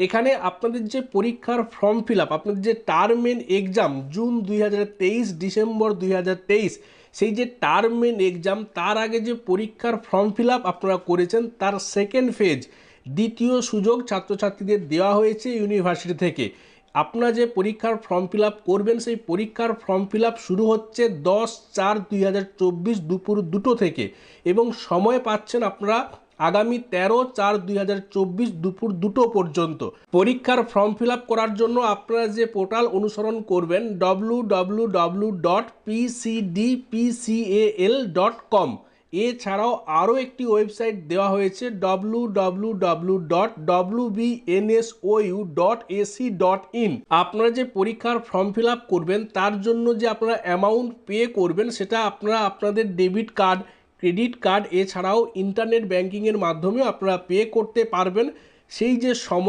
এখানে আপনাদের যে পরীক্ষার ফর্ম ফিল আপ, আপনাদের যে term and exam June 2023 December 2023, সেই যে টার্ম এন্ড এক্সাম তার আগে যে পরীক্ষার ফর্ম ফিল আপ আপনারা করেছেন তার সেকেন্ড ফেজ, দ্বিতীয় সুযোগ ছাত্রছাত্রীদের দেওয়া হয়েছে ইউনিভার্সিটি থেকে। আপনারা যে পরীক্ষার ফর্ম ফিল আপ করবেন সেই পরীক্ষার ফর্ম ফিল আপ শুরু হচ্ছে 10/4/2024 দুপুর 2টো থেকে, এবং সময় পাচ্ছেন আপনারা আগামী 13/4/2024 দুপুর 2টো পর্যন্ত। পরীক্ষার ফর্ম ফিল আপ করার জন্য আপনারা যে পোর্টাল অনুসরণ করবেন www.pcdpcal.com, এছাড়াও আরও একটি ওয়েবসাইট দেওয়া হয়েছে www.wbnsou.ac.in। আপনারা যে পরীক্ষার ফর্ম ফিল আপ করবেন তার জন্য যে আপনারা অ্যামাউন্ট পে করবেন সেটা আপনারা আপনাদের ডেবিট কার্ড, ক্রেডিট কার্ড এছাড়াও ইন্টারনেট ব্যাঙ্কিংয়ের মাধ্যমেও আপনারা পে করতে পারবেন। সেই যে সময়